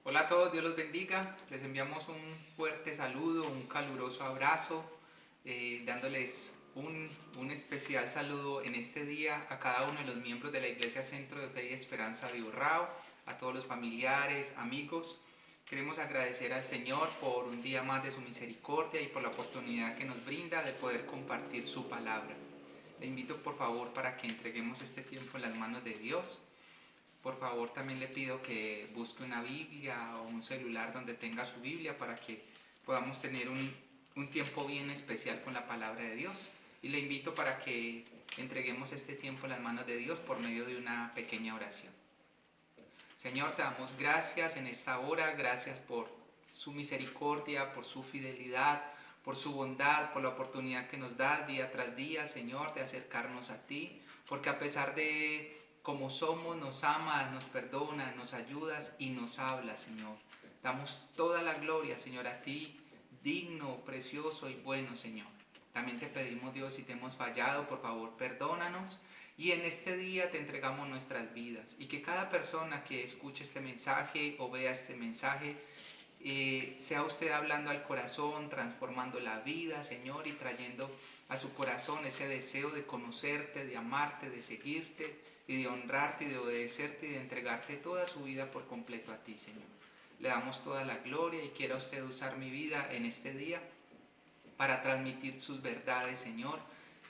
Hola a todos, Dios los bendiga. Les enviamos un fuerte saludo, un caluroso abrazo, dándoles un especial saludo en este día a cada uno de los miembros de la Iglesia Centro de Fe y Esperanza de Urrao, a todos los familiares, amigos. Queremos agradecer al Señor por un día más de su misericordia y por la oportunidad que nos brinda de poder compartir su palabra. Le invito por favor para que entreguemos este tiempo en las manos de Dios. Por favor, también le pido que busque una Biblia o un celular donde tenga su Biblia para que podamos tener un tiempo bien especial con la palabra de Dios. Y le invito para que entreguemos este tiempo en las manos de Dios por medio de una pequeña oración. Señor, te damos gracias en esta hora, gracias por su misericordia, por su fidelidad, por su bondad, por la oportunidad que nos das día tras día, Señor, de acercarnos a ti, porque a pesar de cómo somos, nos amas, nos perdonas, nos ayudas y nos hablas, Señor. Damos toda la gloria, Señor, a ti, digno, precioso y bueno, Señor. También te pedimos, Dios, si te hemos fallado, por favor, perdónanos. Y en este día te entregamos nuestras vidas y que cada persona que escuche este mensaje o vea este mensaje, sea usted hablando al corazón, transformando la vida, Señor, y trayendo a su corazón ese deseo de conocerte, de amarte, de seguirte y de honrarte y de obedecerte y de entregarte toda su vida por completo a ti, Señor. Le damos toda la gloria y quiera usted usar mi vida en este día para transmitir sus verdades, Señor,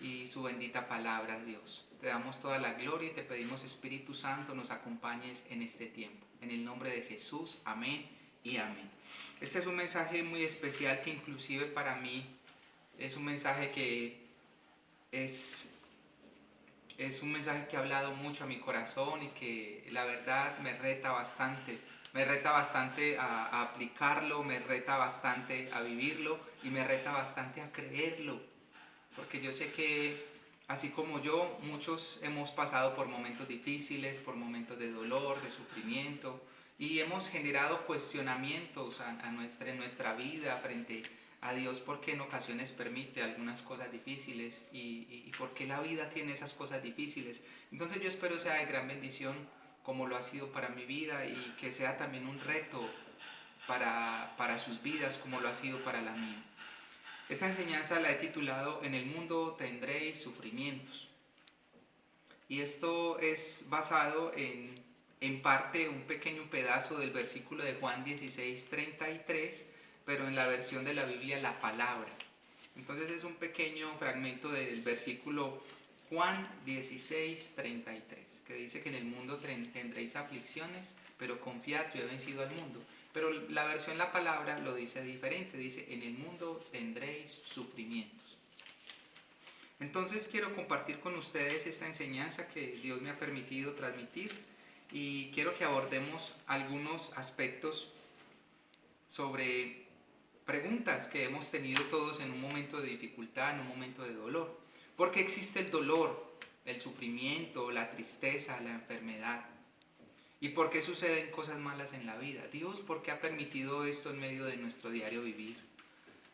y su bendita palabra, Dios. Te damos toda la gloria y te pedimos, Espíritu Santo, nos acompañes en este tiempo. En el nombre de Jesús, amén y amén. Este es un mensaje muy especial que inclusive para mí es un mensaje que es, es un mensaje que ha hablado mucho a mi corazón y que la verdad me reta bastante a aplicarlo, me reta bastante a vivirlo y me reta bastante a creerlo, porque yo sé que así como yo, muchos hemos pasado por momentos difíciles, por momentos de dolor, de sufrimiento, y hemos generado cuestionamientos en nuestra vida frente a Dios, porque en ocasiones permite algunas cosas difíciles y por qué la vida tiene esas cosas difíciles. Entonces yo espero sea de gran bendición como lo ha sido para mi vida y que sea también un reto para sus vidas como lo ha sido para la mía. Esta enseñanza la he titulado En el mundo tendréis sufrimientos. Y esto es basado en parte, un pequeño pedazo del versículo de Juan 16:33, pero en la versión de la Biblia La Palabra. Entonces es un pequeño fragmento del versículo Juan 16:33, que dice que en el mundo tendréis aflicciones, pero confiad, yo he vencido al mundo. Pero la versión La Palabra lo dice diferente, dice en el mundo tendréis sufrimientos. Entonces quiero compartir con ustedes esta enseñanza que Dios me ha permitido transmitir y quiero que abordemos algunos aspectos sobre preguntas que hemos tenido todos en un momento de dificultad, en un momento de dolor. ¿Por qué existe el dolor, el sufrimiento, la tristeza, la enfermedad? ¿Y por qué suceden cosas malas en la vida? Dios, ¿por qué ha permitido esto en medio de nuestro diario vivir?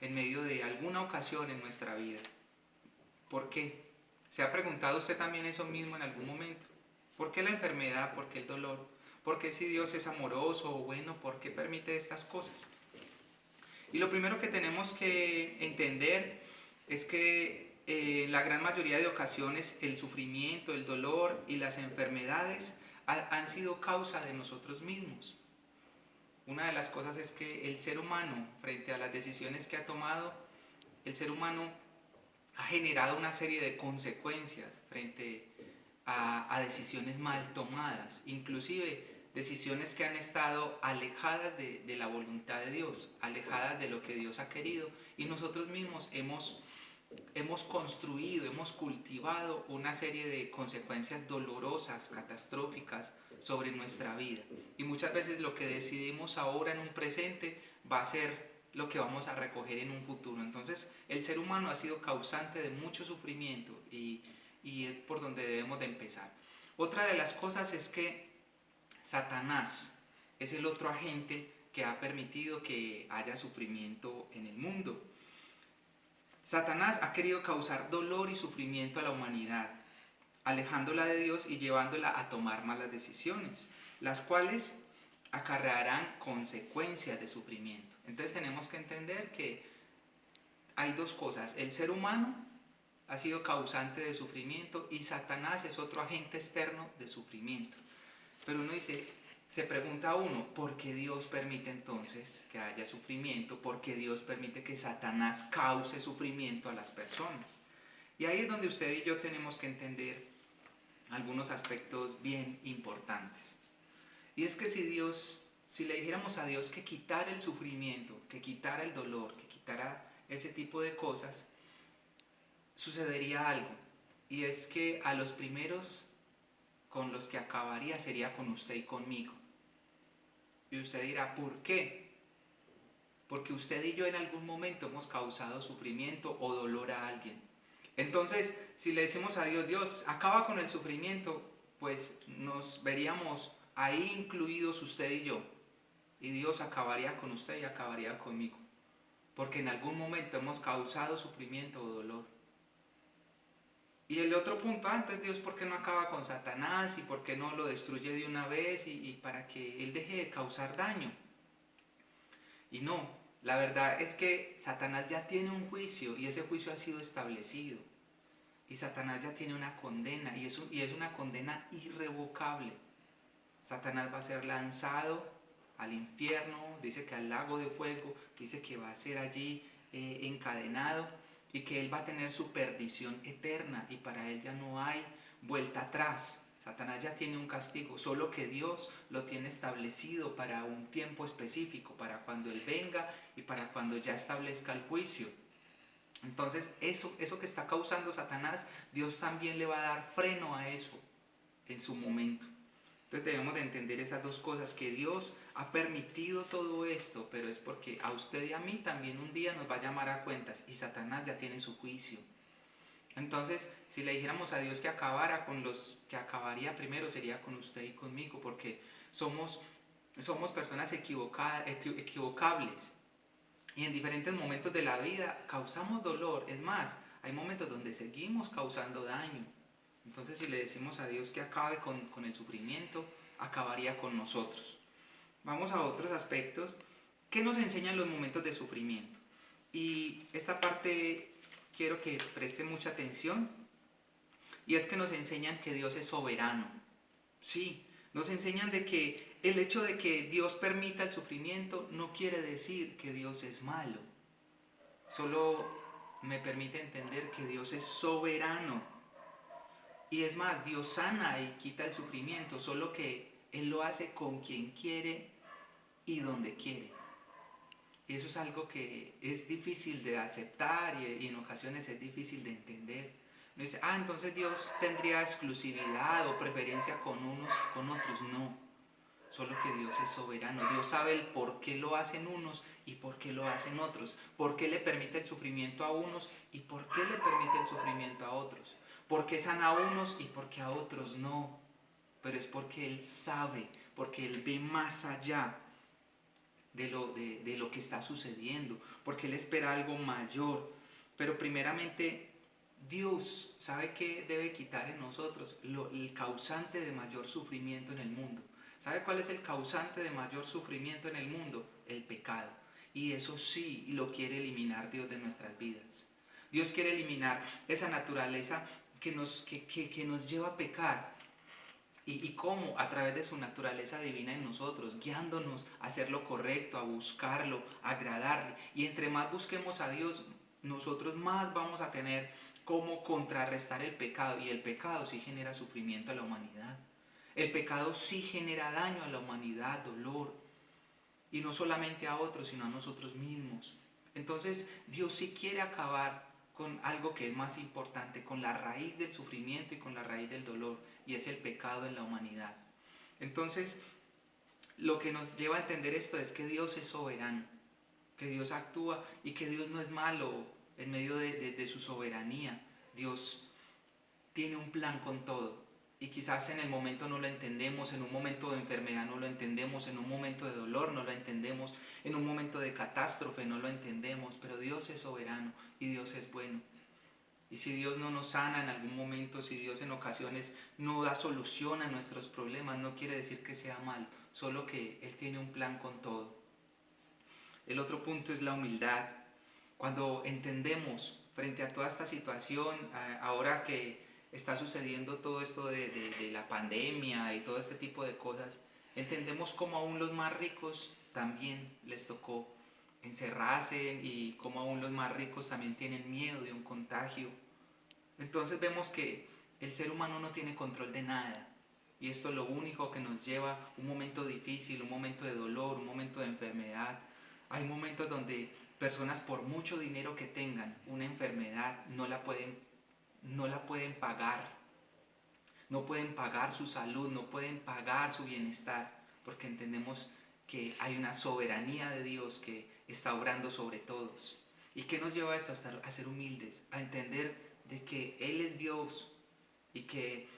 En medio de alguna ocasión en nuestra vida. ¿Por qué? ¿Se ha preguntado usted también eso mismo en algún momento? ¿Por qué la enfermedad? ¿Por qué el dolor? ¿Por qué si Dios es amoroso o bueno, por qué permite estas cosas? Y lo primero que tenemos que entender es que la gran mayoría de ocasiones el sufrimiento, el dolor y las enfermedades han sido causa de nosotros mismos. Una de las cosas es que el ser humano, frente a las decisiones que ha tomado, el ser humano ha generado una serie de consecuencias frente a decisiones mal tomadas, inclusive decisiones que han estado alejadas de la voluntad de Dios, alejadas de lo que Dios ha querido, y nosotros mismos hemos construido, hemos cultivado una serie de consecuencias dolorosas, catastróficas sobre nuestra vida. Y muchas veces lo que decidimos ahora en un presente va a ser lo que vamos a recoger en un futuro. Entonces el ser humano ha sido causante de mucho sufrimiento y es por donde debemos de empezar. Otra de las cosas es que Satanás es el otro agente que ha permitido que haya sufrimiento en el mundo. Satanás ha querido causar dolor y sufrimiento a la humanidad, alejándola de Dios y llevándola a tomar malas decisiones, las cuales acarrearán consecuencias de sufrimiento. Entonces tenemos que entender que hay dos cosas: el ser humano ha sido causante de sufrimiento y Satanás es otro agente externo de sufrimiento. Pero uno dice, se pregunta a uno, ¿por qué Dios permite entonces que haya sufrimiento? ¿Por qué Dios permite que Satanás cause sufrimiento a las personas? Y ahí es donde usted y yo tenemos que entender algunos aspectos bien importantes. Y es que si le dijéramos a Dios que quitara el sufrimiento, que quitara el dolor, que quitara ese tipo de cosas, sucedería algo. Y es que a los primeros con los que acabaría sería con usted y conmigo. Y usted dirá, ¿por qué? Porque usted y yo en algún momento hemos causado sufrimiento o dolor a alguien. Entonces, si le decimos a Dios, Dios, acaba con el sufrimiento, pues nos veríamos ahí incluidos usted y yo. Y Dios acabaría con usted y acabaría conmigo. Porque en algún momento hemos causado sufrimiento o dolor. Y el otro punto, antes Dios, ¿por qué no acaba con Satanás? ¿Y por qué no lo destruye de una vez? Y para que Él deje de causar daño. Y no, la verdad es que Satanás ya tiene un juicio y ese juicio ha sido establecido. Y Satanás ya tiene una condena y es una condena irrevocable. Satanás va a ser lanzado al infierno, dice que al lago de fuego, dice que va a ser allí encadenado y que él va a tener su perdición eterna y para él ya no hay vuelta atrás. Satanás ya tiene un castigo, solo que Dios lo tiene establecido para un tiempo específico, para cuando Él venga y para cuando ya establezca el juicio. Entonces eso que está causando Satanás, Dios también le va a dar freno a eso en su momento. Entonces debemos de entender esas dos cosas, que Dios ha permitido todo esto, pero es porque a usted y a mí también un día nos va a llamar a cuentas y Satanás ya tiene su juicio. Entonces, si le dijéramos a Dios que acabara con los que acabaría primero, sería con usted y conmigo, porque somos personas equivocables y en diferentes momentos de la vida causamos dolor. Es más, hay momentos donde seguimos causando daño. Entonces, si le decimos a Dios que acabe con el sufrimiento, acabaría con nosotros. Vamos a otros aspectos. ¿Qué nos enseñan los momentos de sufrimiento? Y esta parte quiero que preste mucha atención. Y es que nos enseñan que Dios es soberano. Sí, nos enseñan de que el hecho de que Dios permita el sufrimiento no quiere decir que Dios es malo. Solo me permite entender que Dios es soberano. Y es más, Dios sana y quita el sufrimiento, solo que Él lo hace con quien quiere y donde quiere. Y eso es algo que es difícil de aceptar y en ocasiones es difícil de entender. Uno dice, entonces Dios tendría exclusividad o preferencia con unos y con otros. No, solo que Dios es soberano. Dios sabe el por qué lo hacen unos y por qué lo hacen otros. Por qué le permite el sufrimiento a unos y por qué le permite el sufrimiento a otros. Por qué sana a unos y por qué a otros no. Pero es porque Él sabe, porque Él ve más allá de lo que está sucediendo, porque Él espera algo mayor. Pero primeramente Dios sabe que debe quitar en nosotros el causante de mayor sufrimiento en el mundo. ¿Sabe cuál es el causante de mayor sufrimiento en el mundo? El pecado. Y eso sí lo quiere eliminar Dios de nuestras vidas. Dios quiere eliminar esa naturaleza que nos lleva a pecar. ¿Y cómo? A través de su naturaleza divina en nosotros, guiándonos a hacer lo correcto, a buscarlo, a agradarle. Y entre más busquemos a Dios, nosotros más vamos a tener cómo contrarrestar el pecado. Y el pecado sí genera sufrimiento a la humanidad. El pecado sí genera daño a la humanidad, dolor. Y no solamente a otros, sino a nosotros mismos. Entonces Dios sí quiere acabar con algo que es más importante, con la raíz del sufrimiento y con la raíz del dolor, y es el pecado en la humanidad. Entonces, lo que nos lleva a entender esto es que Dios es soberano, que Dios actúa y que Dios no es malo en medio de su soberanía. Dios tiene un plan con todo. Y quizás en el momento no lo entendemos, en un momento de enfermedad no lo entendemos, en un momento de dolor no lo entendemos, en un momento de catástrofe no lo entendemos, pero Dios es soberano y Dios es bueno. Y si Dios no nos sana en algún momento, si Dios en ocasiones no da solución a nuestros problemas, no quiere decir que sea malo, solo que Él tiene un plan con todo. El otro punto es la humildad. Cuando entendemos frente a toda esta situación, ahora que está sucediendo todo esto de la pandemia y todo este tipo de cosas, entendemos cómo aún los más ricos también les tocó encerrarse y cómo aún los más ricos también tienen miedo de un contagio. Entonces vemos que el ser humano no tiene control de nada. Y esto es lo único que nos lleva a un momento difícil, un momento de dolor, un momento de enfermedad. Hay momentos donde personas, por mucho dinero que tengan, una enfermedad no la pueden pagar. No pueden pagar su salud, no pueden pagar su bienestar, porque entendemos que hay una soberanía de Dios que está obrando sobre todos. ¿Y qué nos lleva a esto? A ser humildes, a entender de que Él es Dios y que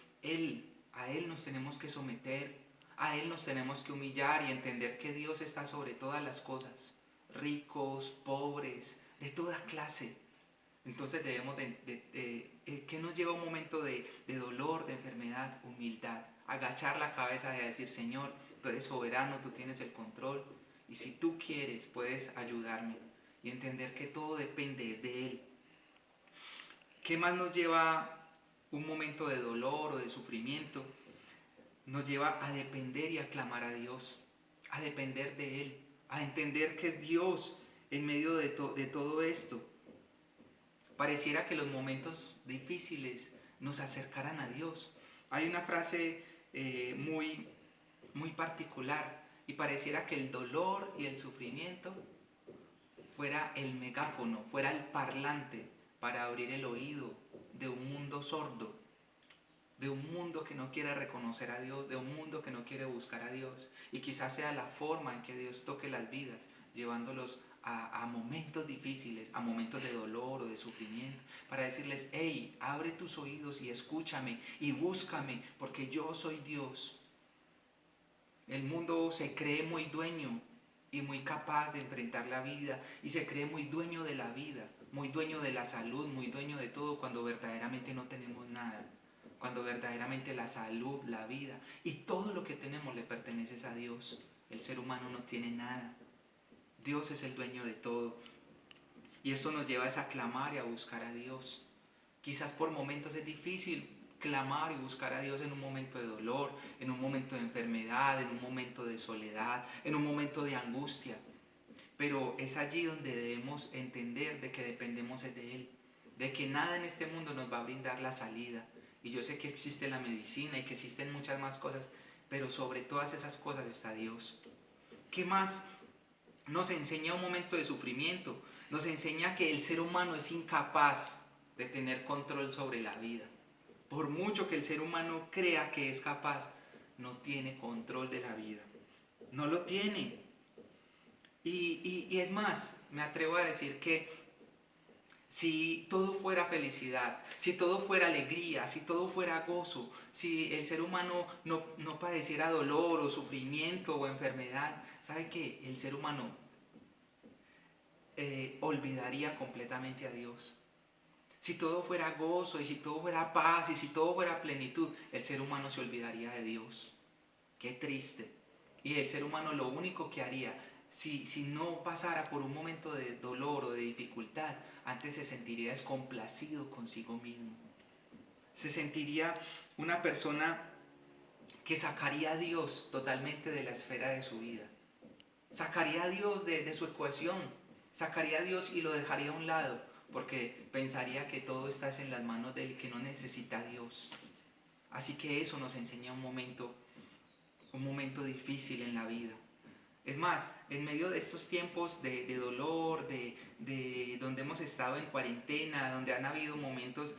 a Él nos tenemos que someter, a Él nos tenemos que humillar y entender que Dios está sobre todas las cosas, ricos, pobres, de toda clase. Entonces debemos ¿qué nos lleva a un momento de dolor, de enfermedad? Humildad, agachar la cabeza y decir, Señor, tú eres soberano, tú tienes el control, y si tú quieres puedes ayudarme, y entender que todo depende es de Él. ¿Qué más nos lleva a un momento de dolor o de sufrimiento? Nos lleva a depender y a clamar a Dios, a depender de Él, a entender que es Dios en medio de todo esto. Pareciera que los momentos difíciles nos acercaran a Dios. Hay una frase muy particular, y pareciera que el dolor y el sufrimiento fuera el megáfono, fuera el parlante para abrir el oído de un mundo sordo, de un mundo que no quiere reconocer a Dios, de un mundo que no quiere buscar a Dios. Y quizás sea la forma en que Dios toque las vidas, llevándolos a momentos difíciles, a momentos de dolor o de sufrimiento, para decirles, hey, abre tus oídos y escúchame y búscame, porque yo soy Dios. El mundo se cree muy dueño y muy capaz de enfrentar la vida, y se cree muy dueño de la vida, muy dueño de la salud, muy dueño de todo, cuando verdaderamente no tenemos nada. Cuando verdaderamente la salud, la vida y todo lo que tenemos le pertenece a Dios. El ser humano no tiene nada. Dios es el dueño de todo. Y esto nos lleva a clamar y a buscar a Dios. Quizás por momentos es difícil clamar y buscar a Dios en un momento de dolor, en un momento de enfermedad, en un momento de soledad, en un momento de angustia. Pero es allí donde debemos entender de que dependemos de Él, de que nada en este mundo nos va a brindar la salida. Y yo sé que existe la medicina y que existen muchas más cosas, pero sobre todas esas cosas está Dios. ¿Qué más nos enseña un momento de sufrimiento? Nos enseña que el ser humano es incapaz de tener control sobre la vida. Por mucho que el ser humano crea que es capaz, no tiene control de la vida. No lo tiene. Y es más, me atrevo a decir que si todo fuera felicidad, si todo fuera alegría, si todo fuera gozo, si el ser humano no padeciera dolor o sufrimiento o enfermedad, ¿sabe qué? El ser humano olvidaría completamente a Dios. Si todo fuera gozo y si todo fuera paz y si todo fuera plenitud, el ser humano se olvidaría de Dios. Qué triste. Y el ser humano lo único que haría, si no pasara por un momento de dolor o de dificultad, antes se sentiría descomplacido consigo mismo. Se sentiría una persona que sacaría a Dios totalmente de la esfera de su vida. Sacaría a Dios de su ecuación. Sacaría a Dios y lo dejaría a un lado, porque pensaría que todo está en las manos de Él y que no necesita a Dios. Así que eso nos enseña un momento difícil en la vida. Es más, en medio de estos tiempos de dolor, de donde hemos estado en cuarentena, donde han habido momentos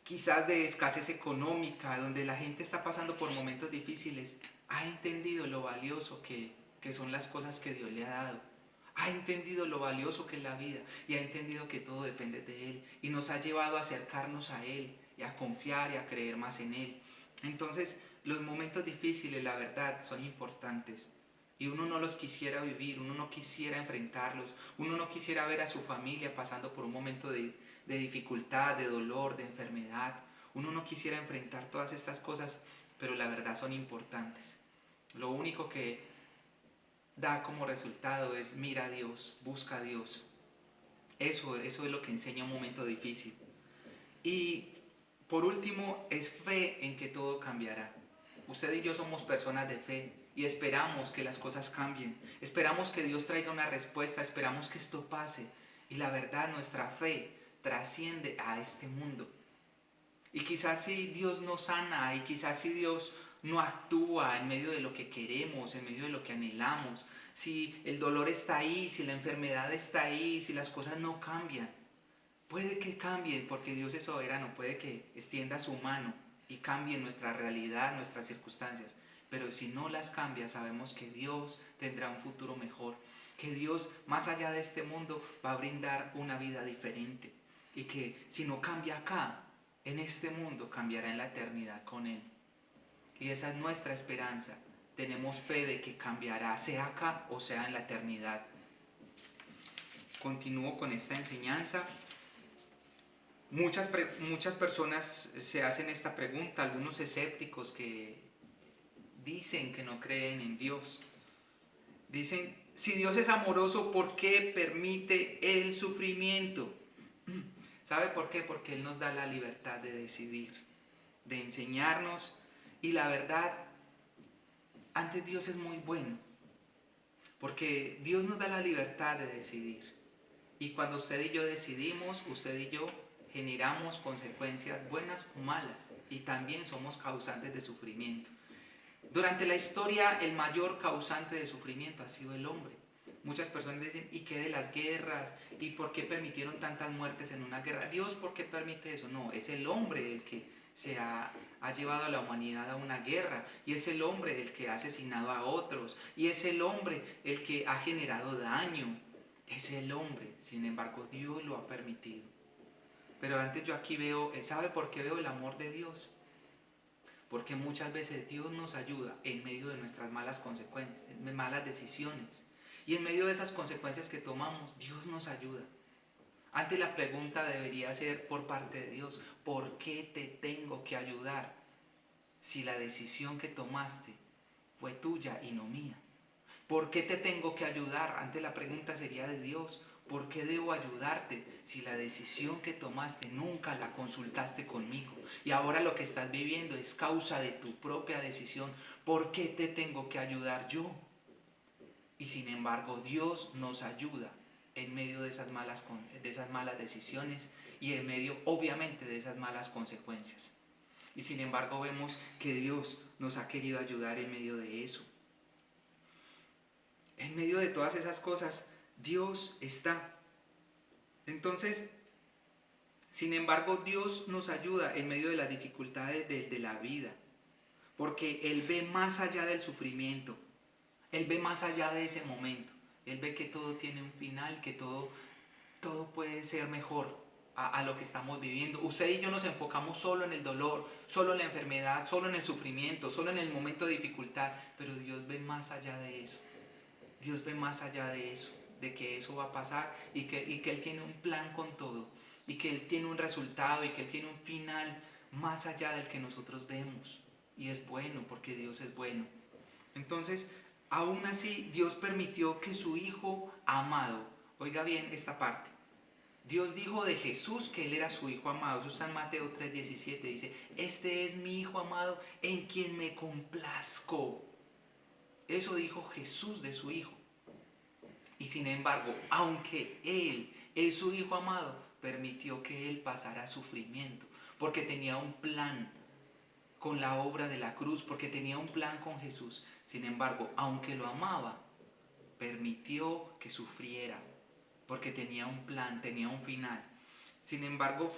quizás de escasez económica, donde la gente está pasando por momentos difíciles, ha entendido lo valioso que son las cosas que Dios le ha dado. Ha entendido lo valioso que es la vida y ha entendido que todo depende de Él, y nos ha llevado a acercarnos a Él y a confiar y a creer más en Él. Entonces, los momentos difíciles, la verdad, son importantes. Y uno no los quisiera vivir, uno no quisiera enfrentarlos, uno no quisiera ver a su familia pasando por un momento de dificultad, de dolor, de enfermedad. Uno no quisiera enfrentar todas estas cosas, pero la verdad son importantes. Lo único que da como resultado es mira a Dios, busca a Dios. Eso es lo que enseña un momento difícil. Y por último, es fe en que todo cambiará. Usted y yo somos personas de fe y esperamos que las cosas cambien. Esperamos que Dios traiga una respuesta, esperamos que esto pase. Y la verdad, nuestra fe trasciende a este mundo. Y quizás si Dios no sana, y quizás si Dios no actúa en medio de lo que queremos, en medio de lo que anhelamos, si el dolor está ahí, si la enfermedad está ahí, si las cosas no cambian, puede que cambie porque Dios es soberano, puede que extienda su mano y cambie nuestra realidad, nuestras circunstancias. Pero si no las cambia, sabemos que Dios tendrá un futuro mejor, que Dios, más allá de este mundo, va a brindar una vida diferente. Y que si no cambia acá, en este mundo, cambiará en la eternidad con Él. Y esa es nuestra esperanza. Tenemos fe de que cambiará, sea acá o sea en la eternidad. Continúo con esta enseñanza. Muchas personas se hacen esta pregunta, algunos escépticos que dicen que no creen en Dios. Dicen, si Dios es amoroso, ¿por qué permite el sufrimiento? ¿Sabe por qué? Porque Él nos da la libertad de decidir, de enseñarnos. Y la verdad, antes Dios es muy bueno, porque Dios nos da la libertad de decidir. Y cuando usted y yo decidimos, usted y yo generamos consecuencias buenas o malas, y también somos causantes de sufrimiento. Durante la historia, el mayor causante de sufrimiento ha sido el hombre. Muchas personas dicen, ¿y qué de las guerras? ¿Y por qué permitieron tantas muertes en una guerra? Dios, ¿por qué permite eso? No, es el hombre el que ha llevado a la humanidad a una guerra, y es el hombre el que ha asesinado a otros, y es el hombre el que ha generado daño. Es el hombre, sin embargo, Dios lo ha permitido. Pero antes yo aquí veo, ¿sabe por qué veo el amor de Dios? Porque muchas veces Dios nos ayuda en medio de nuestras malas consecuencias, malas decisiones. Y en medio de esas consecuencias que tomamos, Dios nos ayuda. Antes la pregunta debería ser por parte de Dios, ¿por qué te tengo que ayudar si la decisión que tomaste fue tuya y no mía? ¿Por qué te tengo que ayudar? Antes la pregunta sería de Dios, ¿por qué debo ayudarte si la decisión que tomaste nunca la consultaste conmigo? Y ahora lo que estás viviendo es causa de tu propia decisión. ¿Por qué te tengo que ayudar yo? Y sin embargo, Dios nos ayuda en medio de esas malas decisiones y en medio, obviamente, de esas malas consecuencias. Y sin embargo, vemos que Dios nos ha querido ayudar en medio de eso. En medio de todas esas cosas, Dios está. Entonces, sin embargo, Dios nos ayuda en medio de las dificultades de la vida, porque Él ve más allá del sufrimiento, Él ve más allá de ese momento, Él ve que todo tiene un final, que todo puede ser mejor a lo que estamos viviendo. Usted y yo nos enfocamos solo en el dolor, solo en la enfermedad, solo en el sufrimiento, solo en el momento de dificultad, pero Dios ve más allá de eso. Dios ve más allá de eso, de que eso va a pasar y que Él tiene un plan con todo, y que Él tiene un resultado y que Él tiene un final más allá del que nosotros vemos. Y es bueno porque Dios es bueno. Entonces, aún así, Dios permitió que su Hijo amado, oiga bien esta parte, Dios dijo de Jesús que Él era su Hijo amado. Eso está en Mateo 3:17, dice, este es mi Hijo amado en quien me complazco. Eso dijo Jesús de su Hijo. Y sin embargo, aunque Él es su Hijo amado, permitió que Él pasara sufrimiento, porque tenía un plan con la obra de la cruz, porque tenía un plan con Jesús. Sin embargo, aunque lo amaba, permitió que sufriera, porque tenía un plan, tenía un final. Sin embargo,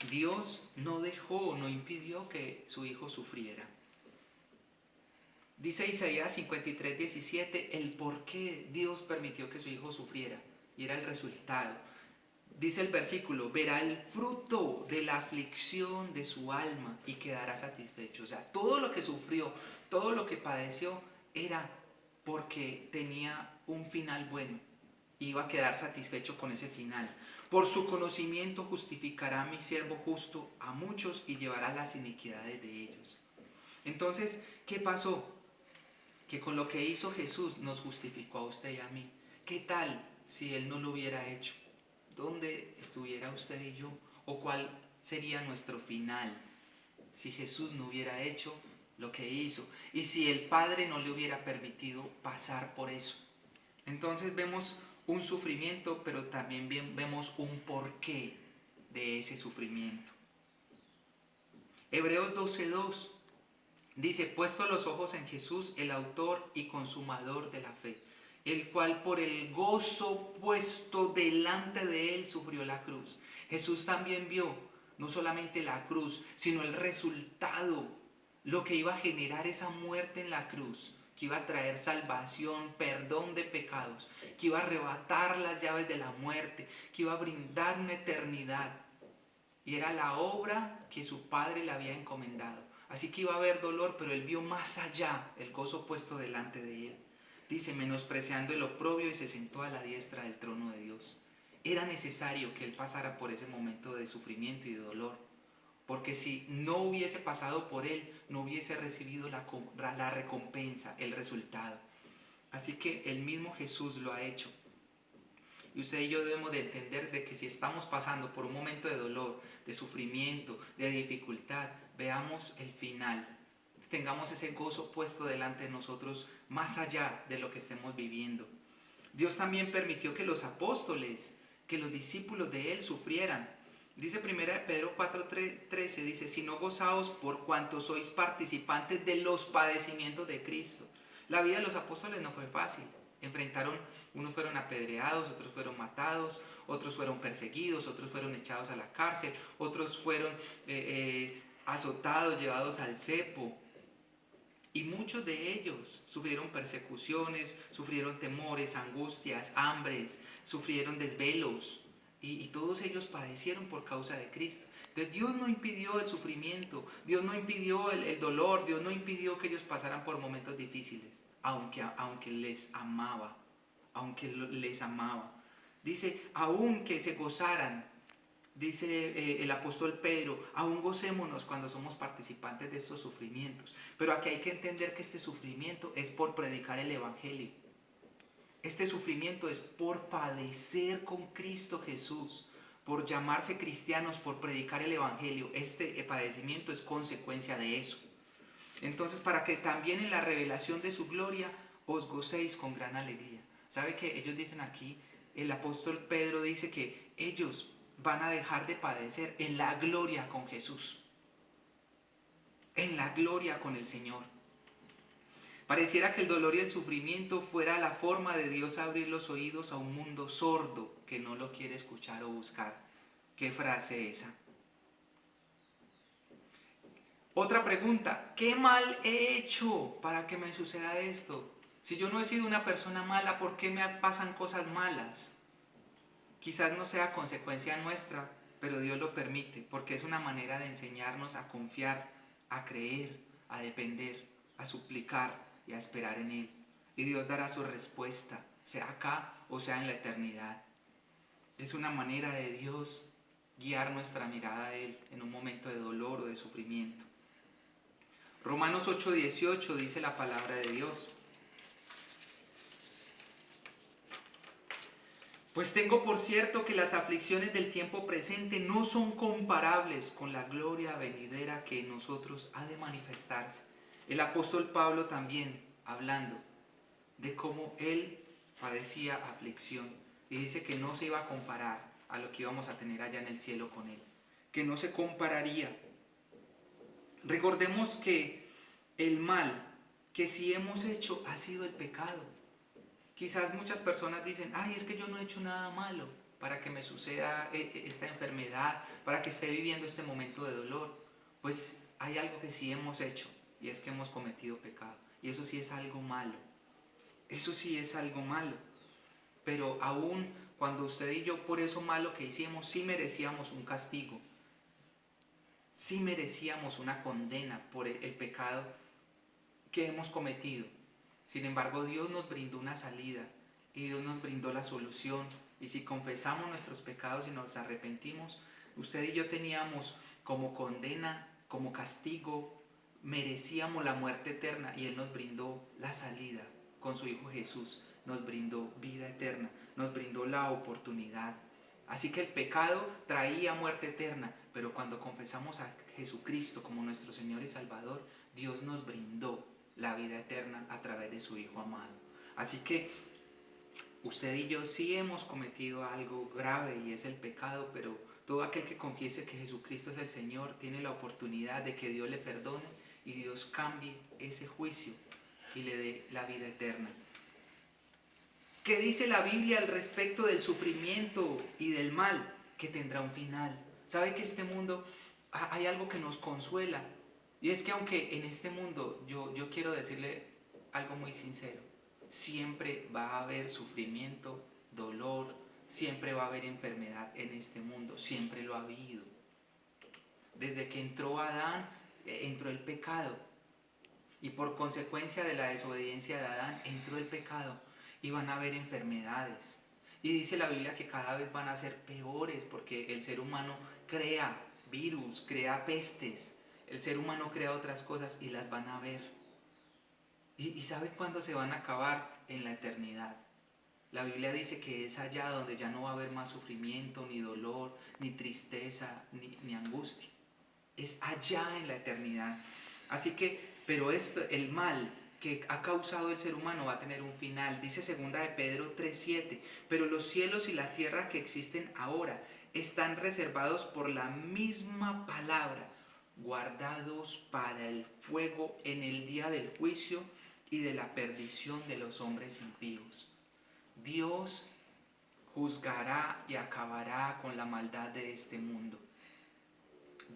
Dios no dejó, no impidió que su Hijo sufriera. Dice Isaías 53:17 el por qué Dios permitió que su Hijo sufriera, y era el resultado. Dice el versículo, verá el fruto de la aflicción de su alma y quedará satisfecho. O sea, todo lo que sufrió, todo lo que padeció era porque tenía un final bueno. Iba a quedar satisfecho con ese final. Por su conocimiento justificará mi siervo justo a muchos y llevará las iniquidades de ellos. Entonces, ¿qué pasó? que con lo que hizo Jesús nos justificó a usted y a mí. ¿Qué tal si Él no lo hubiera hecho? ¿Dónde estuviera usted y yo? ¿O cuál sería nuestro final si Jesús no hubiera hecho lo que hizo? Y si el Padre no le hubiera permitido pasar por eso. Entonces vemos un sufrimiento, pero también vemos un porqué de ese sufrimiento. Hebreos 12:2 dice: puesto los ojos en Jesús, el autor y consumador de la fe, el cual por el gozo puesto delante de él sufrió la cruz. Jesús también vio no solamente la cruz, sino el resultado, lo que iba a generar esa muerte en la cruz, que iba a traer salvación, perdón de pecados, que iba a arrebatar las llaves de la muerte, que iba a brindar una eternidad. Y era la obra que su Padre le había encomendado. Así que iba a haber dolor, pero él vio más allá, el gozo puesto delante de él. Dice: menospreciando el oprobio, y se sentó a la diestra del trono de Dios. Era necesario que él pasara por ese momento de sufrimiento y de dolor, porque si no hubiese pasado por él, no hubiese recibido la recompensa, el resultado. Así que el mismo Jesús lo ha hecho. Y usted y yo debemos de entender de que si estamos pasando por un momento de dolor, de sufrimiento, de dificultad, veamos el final. Tengamos ese gozo puesto delante de nosotros más allá de lo que estemos viviendo. Dios también permitió que los apóstoles, que los discípulos de Él sufrieran. Dice 1 Pedro 4:13, dice: si no gozaos por cuanto sois participantes de los padecimientos de Cristo. La vida de los apóstoles no fue fácil. Unos fueron apedreados, otros fueron matados, otros fueron perseguidos, otros fueron echados a la cárcel, otros fueron azotados, llevados al cepo. Y muchos de ellos sufrieron persecuciones, sufrieron temores, angustias, hambres, sufrieron desvelos. Y todos ellos padecieron por causa de Cristo. Entonces Dios no impidió el sufrimiento, Dios no impidió el dolor, Dios no impidió que ellos pasaran por momentos difíciles, aunque les amaba, Dice: aun que se gozaran, dice el apóstol Pedro, aún gocémonos cuando somos participantes de estos sufrimientos. Pero aquí hay que entender que este sufrimiento es por predicar el Evangelio. Este sufrimiento es por padecer con Cristo Jesús, por llamarse cristianos, por predicar el Evangelio. Este padecimiento es consecuencia de eso. Entonces, para que también en la revelación de su gloria os gocéis con gran alegría. ¿Sabe que ellos dicen aquí? El apóstol Pedro dice que ellos van a dejar de padecer en la gloria con Jesús, en la gloria con el Señor. Pareciera que el dolor y el sufrimiento fuera la forma de Dios abrir los oídos a un mundo sordo que no lo quiere escuchar o buscar. ¿Qué frase esa? Otra pregunta: ¿qué mal he hecho para que me suceda esto? Si yo no he sido una persona mala, ¿por qué me pasan cosas malas? Quizás no sea consecuencia nuestra, pero Dios lo permite, porque es una manera de enseñarnos a confiar, a creer, a depender, a suplicar y a esperar en Él. Y Dios dará su respuesta, sea acá o sea en la eternidad. Es una manera de Dios guiar nuestra mirada a Él en un momento de dolor o de sufrimiento. Romanos 8:18 dice la palabra de Dios: pues tengo por cierto que las aflicciones del tiempo presente no son comparables con la gloria venidera que en nosotros ha de manifestarse. El apóstol Pablo también hablando de cómo él padecía aflicción, y dice que no se iba a comparar a lo que íbamos a tener allá en el cielo con él, que no se compararía. Recordemos que el mal que sí hemos hecho ha sido el pecado. Quizás muchas personas dicen: ay, es que yo no he hecho nada malo para que me suceda esta enfermedad, para que esté viviendo este momento de dolor. Pues hay algo que sí hemos hecho, y es que hemos cometido pecado. Y eso sí es algo malo. Eso sí es algo malo. Pero aún cuando usted y yo, por eso malo que hicimos, sí merecíamos un castigo. Sí merecíamos una condena por el pecado que hemos cometido. Sin embargo, Dios nos brindó una salida y Dios nos brindó la solución. Y si confesamos nuestros pecados y nos arrepentimos, usted y yo teníamos como condena, como castigo, merecíamos la muerte eterna y Él nos brindó la salida con su Hijo Jesús, nos brindó vida eterna, nos brindó la oportunidad. Así que el pecado traía muerte eterna, pero cuando confesamos a Jesucristo como nuestro Señor y Salvador, Dios nos brindó la vida eterna a través de su Hijo amado. Así que usted y yo sí hemos cometido algo grave y es el pecado, pero todo aquel que confiese que Jesucristo es el Señor tiene la oportunidad de que Dios le perdone y Dios cambie ese juicio y le dé la vida eterna. ¿Qué dice la Biblia al respecto del sufrimiento y del mal? Que tendrá un final. ¿Sabe que este mundo hay algo que nos consuela? Y es que aunque en este mundo yo quiero decirle algo muy sincero, siempre va a haber sufrimiento, dolor, siempre va a haber enfermedad en este mundo, siempre lo ha habido. Desde que entró Adán, entró el pecado. Y por consecuencia de la desobediencia de Adán, entró el pecado. Y van a haber enfermedades. Y dice la Biblia que cada vez van a ser peores porque el ser humano crea virus, crea pestes. El ser humano crea otras cosas y las van a ver. ¿Y sabe cuándo se van a acabar? En la eternidad. La Biblia dice que es allá donde ya no va a haber más sufrimiento, ni dolor, ni tristeza, ni angustia. Es allá en la eternidad. Así que, pero esto, el mal que ha causado el ser humano va a tener un final. Dice 2 de Pedro 3:7, pero los cielos y la tierra que existen ahora están reservados por la misma palabra, guardados para el fuego en el día del juicio y de la perdición de los hombres impíos. Dios juzgará y acabará con la maldad de este mundo.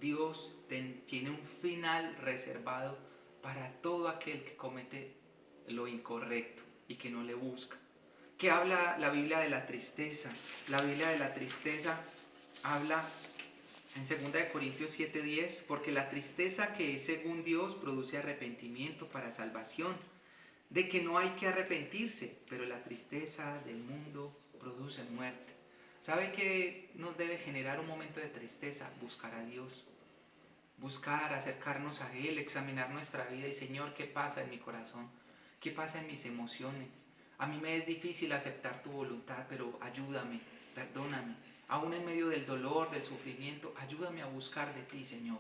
Dios tiene un final reservado para todo aquel que comete lo incorrecto y que no le busca. ¿Qué habla la Biblia de la tristeza? La Biblia de la tristeza habla en 2 de Corintios 7:10, porque la tristeza que es según Dios produce arrepentimiento para salvación, de que no hay que arrepentirse, pero la tristeza del mundo produce muerte. ¿Sabe qué nos debe generar un momento de tristeza? Buscar a Dios. Buscar, acercarnos a Él, examinar nuestra vida y Señor, ¿qué pasa en mi corazón? ¿Qué pasa en mis emociones? A mí me es difícil aceptar tu voluntad, pero ayúdame, perdóname. Aún en medio del dolor, del sufrimiento, ayúdame a buscar de ti, Señor.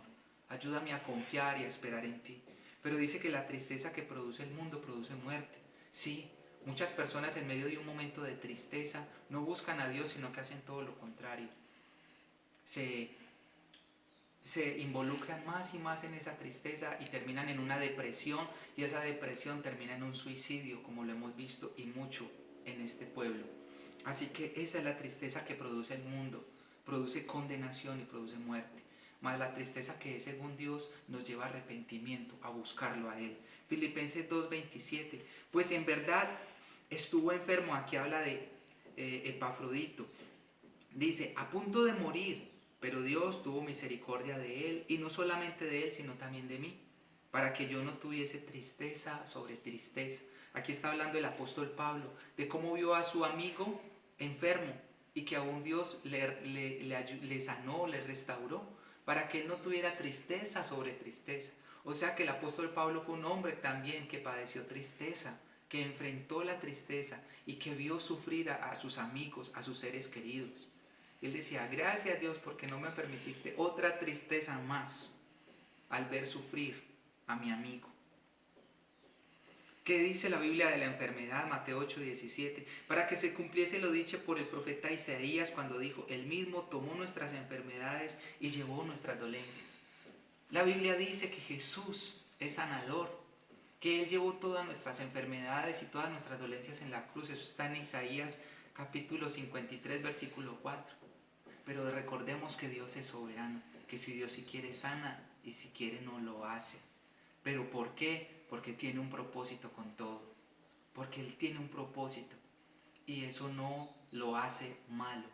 Ayúdame a confiar y a esperar en ti. Pero dice que la tristeza que produce el mundo produce muerte. Sí, muchas personas en medio de un momento de tristeza no buscan a Dios, sino que hacen todo lo contrario. Se involucran más y más en esa tristeza y terminan en una depresión, y esa depresión termina en un suicidio, como lo hemos visto y mucho en este pueblo. Así que esa es la tristeza que produce el mundo, produce condenación y produce muerte. Mas la tristeza que es según Dios nos lleva a arrepentimiento, a buscarlo a Él. Filipenses 2:27, pues en verdad estuvo enfermo, aquí habla de Epafrodito, dice, a punto de morir, pero Dios tuvo misericordia de él, y no solamente de él, sino también de mí, para que yo no tuviese tristeza sobre tristeza. Aquí está hablando el apóstol Pablo de cómo vio a su amigo enfermo y que aún Dios le sanó, le restauró, para que él no tuviera tristeza sobre tristeza. O sea que el apóstol Pablo fue un hombre también que padeció tristeza, que enfrentó la tristeza y que vio sufrir a sus amigos, a sus seres queridos. Él decía, gracias a Dios porque no me permitiste otra tristeza más al ver sufrir a mi amigo. ¿Qué dice la Biblia de la enfermedad? Mateo 8:17, para que se cumpliese lo dicho por el profeta Isaías cuando dijo, él mismo tomó nuestras enfermedades y llevó nuestras dolencias. La Biblia dice que Jesús es sanador, que Él llevó todas nuestras enfermedades y todas nuestras dolencias en la cruz. Eso está en Isaías capítulo 53, versículo 4. Pero recordemos que Dios es soberano, que si Dios si quiere sana y si quiere no lo hace. ¿Pero por qué? Porque tiene un propósito con todo. Porque Él tiene un propósito y eso no lo hace malo,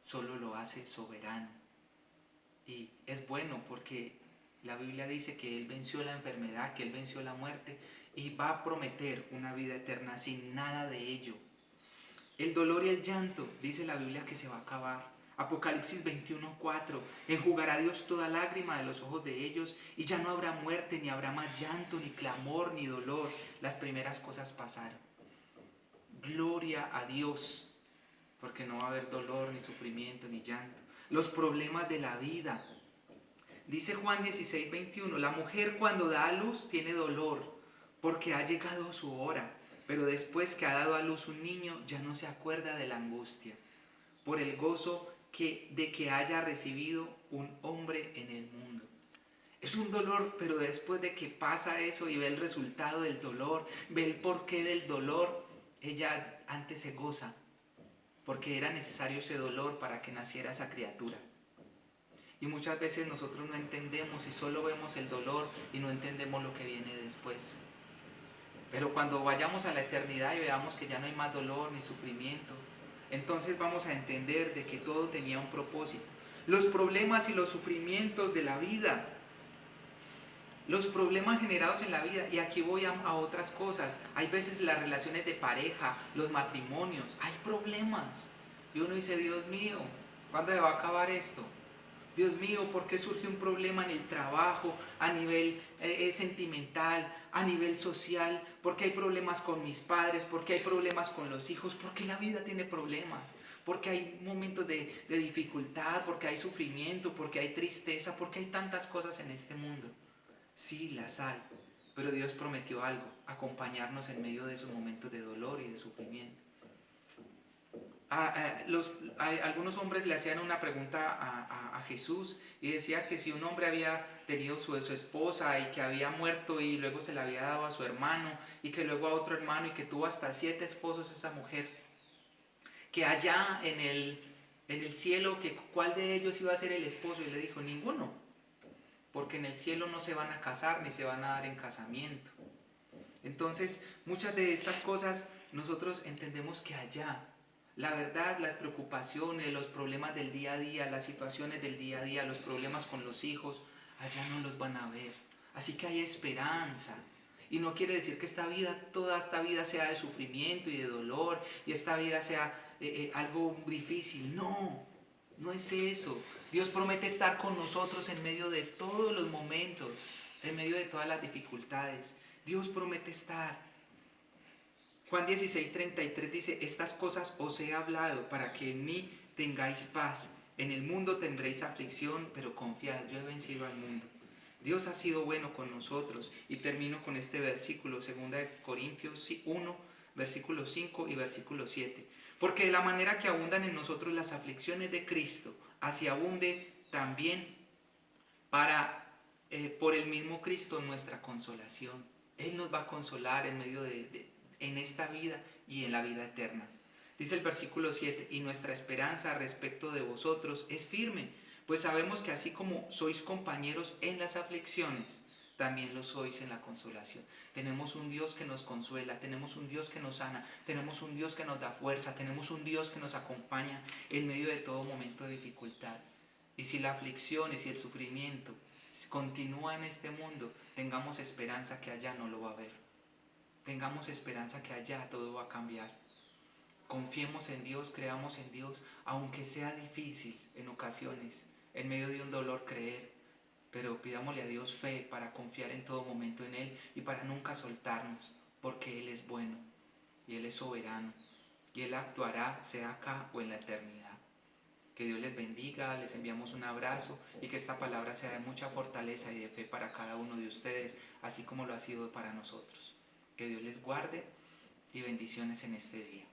solo lo hace soberano. Y es bueno porque la Biblia dice que Él venció la enfermedad, que Él venció la muerte y va a prometer una vida eterna sin nada de ello. El dolor y el llanto, dice la Biblia, que se va a acabar. Apocalipsis 21:4. Enjugará Dios toda lágrima de los ojos de ellos, y ya no habrá muerte, ni habrá más llanto, ni clamor, ni dolor. Las primeras cosas pasaron. Gloria a Dios, porque no va a haber dolor, ni sufrimiento, ni llanto. Los problemas de la vida. Dice Juan 16:21, la mujer cuando da a luz tiene dolor, porque ha llegado su hora, pero después que ha dado a luz un niño ya no se acuerda de la angustia, por el gozo de que haya recibido un hombre en el mundo. Es un dolor, pero después de que pasa eso y ve el resultado del dolor, ve el porqué del dolor, ella antes se goza, porque era necesario ese dolor para que naciera esa criatura. Y muchas veces nosotros no entendemos y solo vemos el dolor y no entendemos lo que viene después. Pero cuando vayamos a la eternidad y veamos que ya no hay más dolor ni sufrimiento, entonces vamos a entender de que todo tenía un propósito. Los problemas y los sufrimientos de la vida, los problemas generados en la vida, y aquí voy a otras cosas. Hay veces las relaciones de pareja, los matrimonios, hay problemas. Y uno dice, Dios mío, ¿cuándo se va a acabar esto? Dios mío, ¿por qué surge un problema en el trabajo, a nivel sentimental, a nivel social? ¿Por qué hay problemas con mis padres? ¿Por qué hay problemas con los hijos? Porque la vida tiene problemas. Porque hay momentos de dificultad, porque hay sufrimiento, porque hay tristeza, porque hay tantas cosas en este mundo. Sí, las hay. Pero Dios prometió algo, acompañarnos en medio de esos momentos de dolor y de sufrimiento. Algunos hombres le hacían una pregunta a Jesús y decía que si un hombre había tenido su esposa y que había muerto y luego se la había dado a su hermano y que luego a otro hermano y que tuvo hasta 7 esposos esa mujer, que allá en el cielo, que ¿cuál de ellos iba a ser el esposo? Y le dijo, ninguno, porque en el cielo no se van a casar ni se van a dar en casamiento. Entonces, muchas de estas cosas nosotros entendemos que allá, la verdad, las preocupaciones, los problemas del día a día, las situaciones del día a día, los problemas con los hijos, allá no los van a ver. Así que hay esperanza. Y no quiere decir que toda esta vida sea de sufrimiento y de dolor, y esta vida sea algo difícil. No, no es eso. Dios promete estar con nosotros en medio de todos los momentos, en medio de todas las dificultades. Dios promete estar. Juan 16:33 dice, estas cosas os he hablado para que en mí tengáis paz. En el mundo tendréis aflicción, pero confiad, yo he vencido al mundo. Dios ha sido bueno con nosotros. Y termino con este versículo, 2 Corintios 1, versículo 5 y versículo 7. Porque de la manera que abundan en nosotros las aflicciones de Cristo, así abunde también por el mismo Cristo nuestra consolación. Él nos va a consolar en medio en esta vida y en la vida eterna. Dice el versículo 7, y nuestra esperanza respecto de vosotros es firme, pues sabemos que así como sois compañeros en las aflicciones, también lo sois en la consolación. Tenemos un Dios que nos consuela, tenemos un Dios que nos sana, tenemos un Dios que nos da fuerza, tenemos un Dios que nos acompaña en medio de todo momento de dificultad. Y si la aflicción y si el sufrimiento continúa en este mundo, tengamos esperanza que allá no lo va a haber. Tengamos esperanza que allá todo va a cambiar. Confiemos en Dios, creamos en Dios, aunque sea difícil en ocasiones, en medio de un dolor creer, pero pidámosle a Dios fe para confiar en todo momento en Él y para nunca soltarnos, porque Él es bueno y Él es soberano y Él actuará, sea acá o en la eternidad. Que Dios les bendiga, les enviamos un abrazo y que esta palabra sea de mucha fortaleza y de fe para cada uno de ustedes, así como lo ha sido para nosotros. Que Dios les guarde y bendiciones en este día.